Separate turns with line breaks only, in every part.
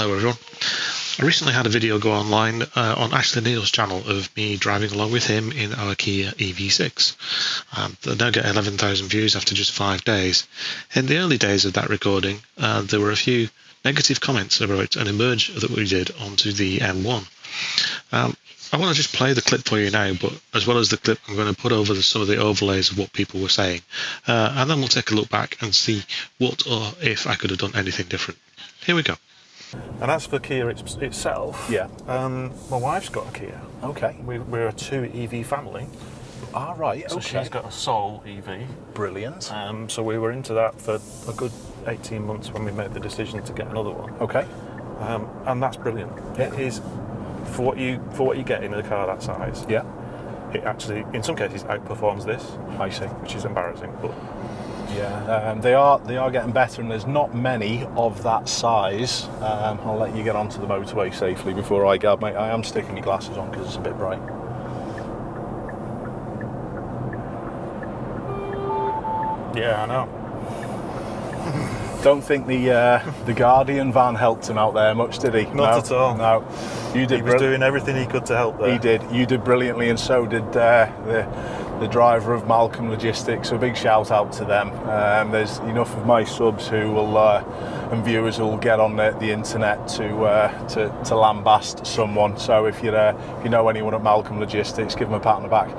Hello everyone. I recently had a video go online on Ashley Neal's channel of me driving along with him in our Kia EV6. They now get 11,000 views after just 5 days. In the early days of that recording, there were a few negative comments about an emerge that we did onto the M1. I want to just play the clip for you now, but as well as the clip, I'm going to put over some of the overlays of what people were saying. And then we'll take a look back and see what or if I could have done anything different. Here we go. And as for Kia itself,
yeah,
my wife's got a Kia.
Okay.
We're a 2 EV family.
Ah, right,
so
okay.
She's got a Soul EV.
Brilliant.
So we were into that for a good 18 months when we made the decision to get another one.
Okay.
And that's brilliant.
Yeah.
It is, for what you get in a car that size.
Yeah.
It actually, in some cases, outperforms this.
I see.
Which is embarrassing, but.
Yeah, they are getting better, and there's not many of that size. I'll let you get onto the motorway safely before I go. Mate, I am sticking my glasses on because it's a bit bright.
Yeah, I know.
Don't think the Guardian van helped him out there much, did he?
Not at all.
No, you did.
He was doing everything he could to help there.
He did. You did brilliantly, and so did the driver of Malcolm Logistics. So a big shout out to them. There's enough of my subs who will and viewers who will get on the internet to lambast someone. So if you know anyone at Malcolm Logistics, give them a pat on the back.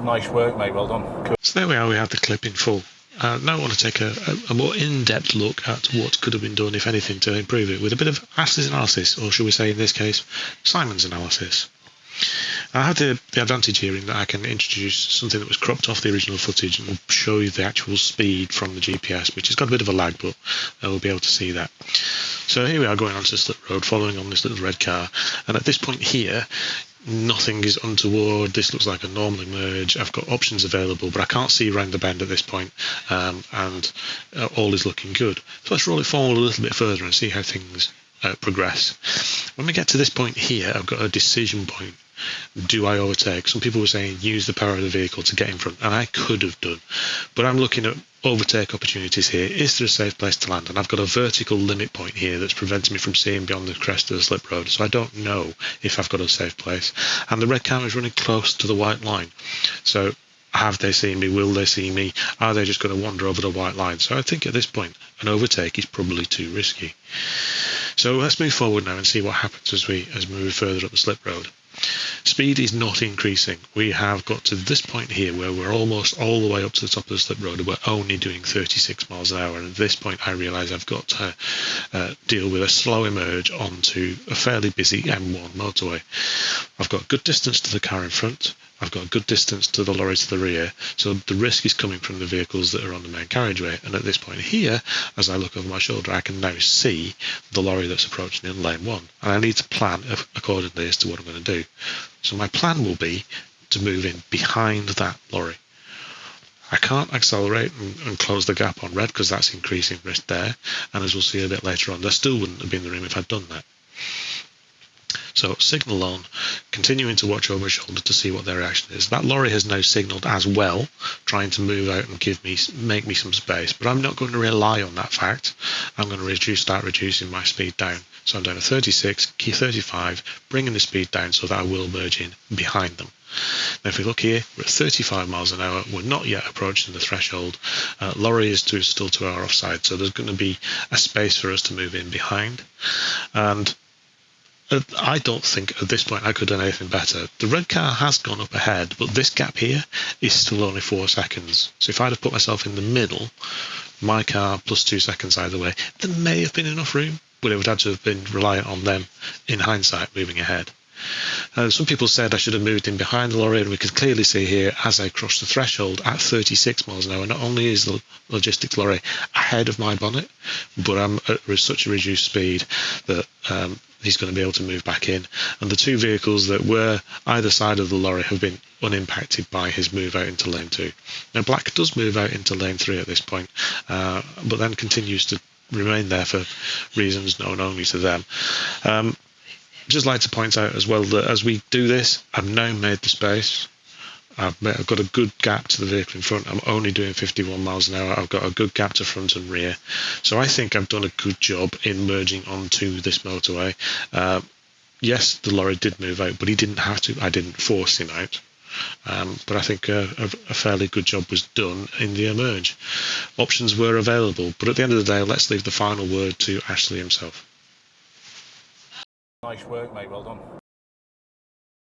Nice work, mate. Well done. Cool.
So there we are. We had the clip in full. Now I want to take a more in-depth look at what could have been done, if anything, to improve it, with a bit of Ashley's analysis, or should we say in this case, Simon's analysis. I have the advantage here in that I can introduce something that was cropped off the original footage and show you the actual speed from the GPS, which has got a bit of a lag, but we'll be able to see that. So here we are going onto the slip road, following on this little red car, and at this point here, nothing is untoward. This looks like a normal emerge. I've got options available, but I can't see around the bend at this point, and all is looking good. So let's roll it forward a little bit further and see how things progress. When we get to this point here, I've got a decision point. Do I overtake? Some people were saying use the power of the vehicle to get in front, and I could have done, but I'm looking at overtake opportunities here. Is there a safe place to land? And I've got a vertical limit point here that's preventing me from seeing beyond the crest of the slip road, so I don't know if I've got a safe place. And the red car is running close to the white line, so have they seen me? Will they see me? Are they just going to wander over the white line? So I think at this point an overtake is probably too risky. So let's move forward now and see what happens as we move further up the slip road. Speed is not increasing. We have got to this point here where we're almost all the way up to the top of the slip road and we're only doing 36 miles an hour, and at this point I realise I've got to deal with a slow emerge onto a fairly busy M1 motorway. I've got good distance to the car in front, I've got a good distance to the lorry to the rear, so the risk is coming from the vehicles that are on the main carriageway, and at this point here, as I look over my shoulder, I can now see the lorry that's approaching in lane 1, and I need to plan accordingly as to what I'm going to do. So my plan will be to move in behind that lorry. I can't accelerate and close the gap on red because that's increasing risk there, and as we'll see a bit later on, there still wouldn't have been the room if I'd done that. So signal on, continuing to watch over my shoulder to see what their reaction is. That lorry has now signalled as well, trying to move out and make me some space, but I'm not going to rely on that fact. I'm going to start reducing my speed down. So I'm down to 36, key 35, bringing the speed down so that I will merge in behind them. Now if we look here, we're at 35 miles an hour, we're not yet approaching the threshold. Lorry is still to our offside, so there's going to be a space for us to move in behind. And I don't think at this point I could have done anything better. The red car has gone up ahead, but this gap here is still only 4 seconds. So if I'd have put myself in the middle, my car plus 2 seconds either way, there may have been enough room, but it would have to have been reliant on them, in hindsight, moving ahead. Some people said I should have moved in behind the lorry, and we can clearly see here as I cross the threshold at 36 miles an hour, not only is the logistics lorry ahead of my bonnet, but I'm at such a reduced speed that he's going to be able to move back in, and the 2 vehicles that were either side of the lorry have been unimpacted by his move out into lane 2. Now black does move out into lane 3 at this point, but then continues to remain there for reasons known only to them. Just like to point out as well that as we do this, I've now made the space. I've got a good gap to the vehicle in front. I'm only doing 51 miles an hour. I've got a good gap to front and rear. So I think I've done a good job in merging onto this motorway. Yes, the lorry did move out, but he didn't have to. I didn't force him out. But I think a fairly good job was done in the emerge. Options were available, but at the end of the day, let's leave the final word to Ashley himself.
Nice work, mate. Well done.